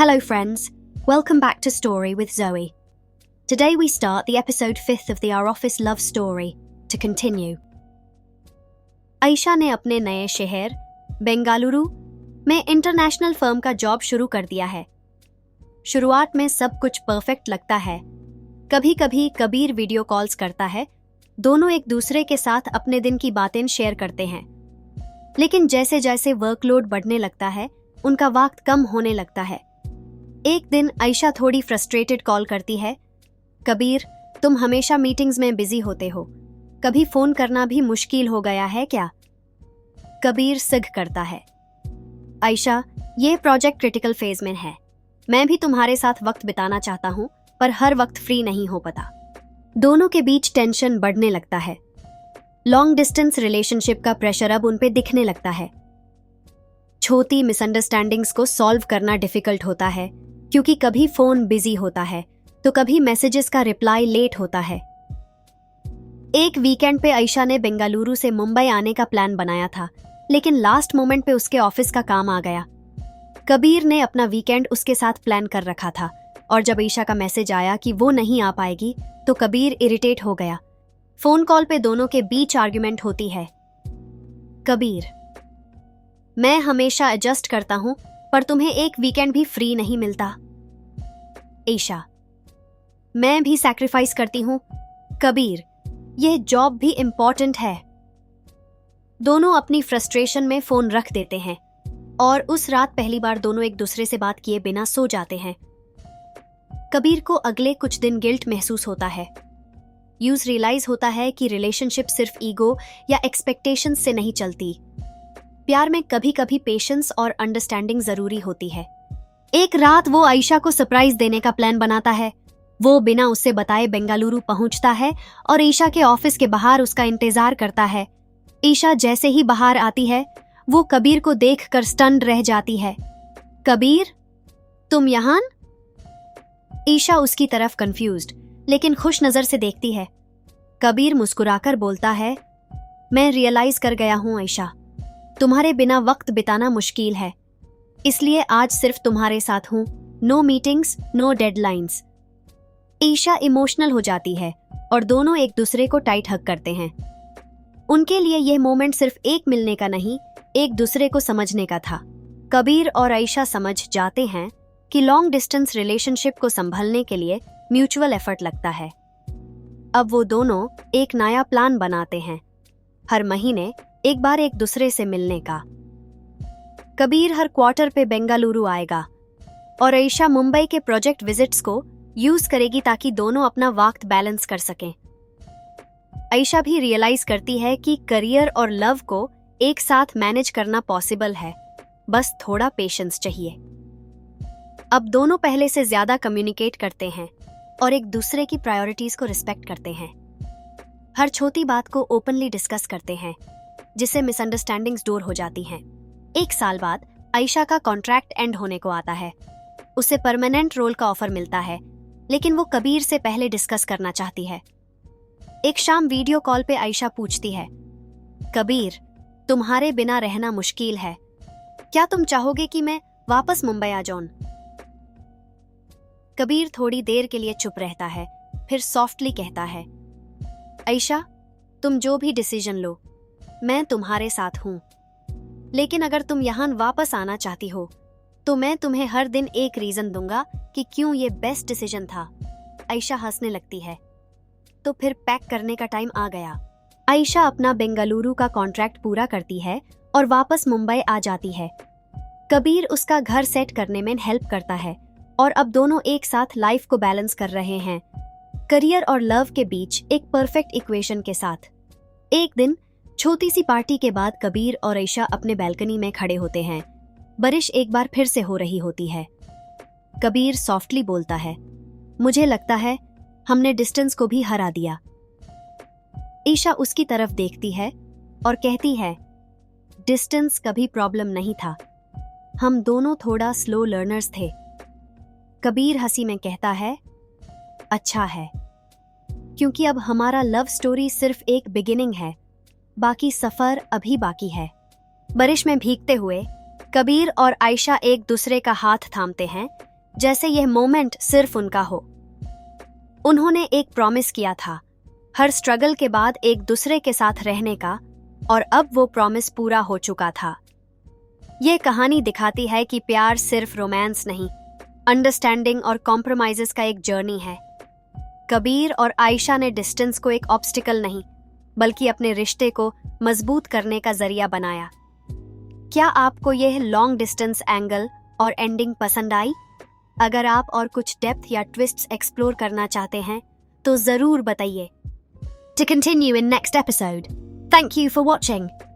Hello friends, welcome back to Story with Zoe. Today we start the episode 5th of the Our Office Love Story to continue. Ayesha ने अपने नए शहर बेंगलुरु में international firm का job शुरू कर दिया है। शुरुआत में सब कुछ परफेक्ट लगता है। कभी कभी कबीर वीडियो कॉल्स करता है, दोनों एक दूसरे के साथ अपने दिन की बातें शेयर करते हैं। लेकिन जैसे जैसे वर्कलोड बढ़ने लगता है, उनका वक्त कम होने लगता है। एक दिन आयशा थोड़ी फ्रस्ट्रेटेड कॉल करती है। कबीर, तुम हमेशा मीटिंग्स में बिजी होते हो, कभी फोन करना भी मुश्किल हो गया है क्या? कबीर सिग करता है। आयशा, ये प्रोजेक्ट क्रिटिकल फेज में है। मैं भी तुम्हारे साथ वक्त बिताना चाहता हूँ, पर हर वक्त फ्री नहीं हो पाता। दोनों के बीच टेंशन बढ़ने लगता है। लॉन्ग डिस्टेंस रिलेशनशिप का प्रेशर अब उन पे दिखने लगता है। छोटी मिसअंडरस्टैंडिंग्स को सॉल्व करना डिफिकल्ट होता है, क्योंकि कभी फोन बिजी होता है तो कभी मैसेजेस का रिप्लाई लेट होता है। एक वीकेंड पे आयशा ने बेंगलुरु से मुंबई आने का प्लान बनाया था, लेकिन लास्ट मोमेंट पे उसके ऑफिस का काम आ गया। कबीर ने अपना वीकेंड उसके साथ प्लान कर रखा था, और जब आयशा का मैसेज आया कि वो नहीं आ पाएगी तो कबीर इरिटेट हो गया। फोन कॉल पे दोनों के बीच आर्ग्यूमेंट होती है। कबीर, मैं हमेशा एडजस्ट करता हूं, पर तुम्हें एक वीकेंड भी फ्री नहीं मिलता। आयशा, मैं भी सैक्रिफाइस करती हूं। कबीर, यह जॉब भी इंपॉर्टेंट है। दोनों अपनी फ्रस्ट्रेशन में फोन रख देते हैं, और उस रात पहली बार दोनों एक दूसरे से बात किए बिना सो जाते हैं। कबीर को अगले कुछ दिन गिल्ट महसूस होता है। रियलाइज होता है कि रिलेशनशिप सिर्फ ईगो या एक्सपेक्टेशंस से नहीं चलती। प्यार में कभी कभी पेशेंस और अंडरस्टैंडिंग जरूरी होती है। एक रात वो आयशा को सरप्राइज देने का प्लान बनाता है। वो बिना उससे बताए बेंगलुरु पहुंचता है और आयशा के ऑफिस के बाहर उसका इंतजार करता है। आयशा जैसे ही बाहर आती है, वो कबीर को देखकर स्टन्ड रह जाती है। कबीर, तुम यहाँ? आयशा उसकी तरफ कंफ्यूज्ड लेकिन खुश नजर से देखती है। कबीर मुस्कुराकर बोलता है, मैं रियलाइज कर गया हूं आयशा, तुम्हारे बिना वक्त बिताना मुश्किल है, इसलिए आज सिर्फ तुम्हारे साथ हूं। No meetings, no deadlines. Ayesha emotional हो जाती है और दोनों एक दूसरे को टाइट हग करते हैं। उनके लिए यह मोमेंट सिर्फ एक मिलने का नहीं, एक दूसरे को समझने का था। कबीर और आयशा समझ जाते हैं कि लॉन्ग डिस्टेंस रिलेशनशिप को संभालने के लिए म्यूचुअल एफर्ट लगता है। अब वो दोनों एक नया प्लान बनाते हैं, हर महीने एक बार एक दूसरे से मिलने का। कबीर हर क्वार्टर पे बेंगलुरु आएगा और आयशा मुंबई के प्रोजेक्ट विजिट्स को यूज करेगी ताकि दोनों अपना वक्त बैलेंस कर सकें। आयशा भी रियलाइज करती है कि करियर और लव को एक साथ मैनेज करना पॉसिबल है, बस थोड़ा पेशेंस चाहिए। अब दोनों पहले से ज्यादा कम्युनिकेट करते हैं और एक दूसरे की प्रायोरिटीज को रिस्पेक्ट करते हैं। हर छोटी बात को ओपनली डिस्कस करते हैं, जिससे मिसअंडरस्टैंडिंग्स दूर हो जाती हैं। एक साल बाद आयशा का कॉन्ट्रैक्ट एंड होने को आता है। उसे परमानेंट रोल का ऑफर मिलता है, लेकिन वो कबीर से पहले डिस्कस करना चाहती है। एक शाम वीडियो कॉल पे आयशा पूछती है, कबीर, तुम्हारे बिना रहना मुश्किल है, क्या तुम चाहोगे कि मैं वापस मुंबई आ जाऊं? कबीर थोड़ी देर के लिए चुप रहता है, फिर सॉफ्टली कहता है, आयशा, तुम जो भी डिसीजन लो, मैं तुम्हारे साथ हूं। लेकिन अगर तुम यहाँ वापस आना चाहती हो, तो मैं तुम्हें हर दिन एक रीजन दूंगा कि क्यों ये बेस्ट डिसीजन था। आयशा हंसने लगती है। तो फिर पैक करने का टाइम आ गया। आयशा अपना बेंगलुरु का कॉन्ट्रैक्ट पूरा करती है और वापस मुंबई आ जाती है। कबीर उसका घर सेट करने में हेल्प करता है और अब दोनों एक साथ लाइफ को बैलेंस कर रहे हैं, करियर और लव के बीच एक परफेक्ट इक्वेशन के साथ। एक दिन छोटी सी पार्टी के बाद कबीर और आयशा अपने बैल्कनी में खड़े होते हैं। बारिश एक बार फिर से हो रही होती है। कबीर सॉफ्टली बोलता है, मुझे लगता है हमने डिस्टेंस को भी हरा दिया। आयशा उसकी तरफ देखती है और कहती है, डिस्टेंस कभी प्रॉब्लम नहीं था, हम दोनों थोड़ा स्लो लर्नर्स थे। कबीर हंसी में कहता है, अच्छा है, क्योंकि अब हमारा लव स्टोरी सिर्फ एक बिगिनिंग है, बाकी सफर अभी बाकी है। बारिश में भीगते हुए कबीर और आयशा एक दूसरे का हाथ थामते हैं, जैसे यह मोमेंट सिर्फ उनका हो। उन्होंने एक प्रॉमिस किया था, हर स्ट्रगल के बाद एक दूसरे के साथ रहने का, और अब वो प्रॉमिस पूरा हो चुका था। ये कहानी दिखाती है कि प्यार सिर्फ रोमांस नहीं, अंडरस्टैंडिंग और कॉम्प्रोमाइजेस का एक जर्नी है। कबीर और आयशा ने डिस्टेंस को एक ऑब्स्टिकल नहीं, बल्कि अपने रिश्ते को मजबूत करने का जरिया बनाया। क्या आपको यह लॉन्ग डिस्टेंस एंगल और एंडिंग पसंद आई? अगर आप और कुछ डेप्थ या ट्विस्ट्स एक्सप्लोर करना चाहते हैं तो जरूर बताइए। To continue in next episode. Thank you for watching.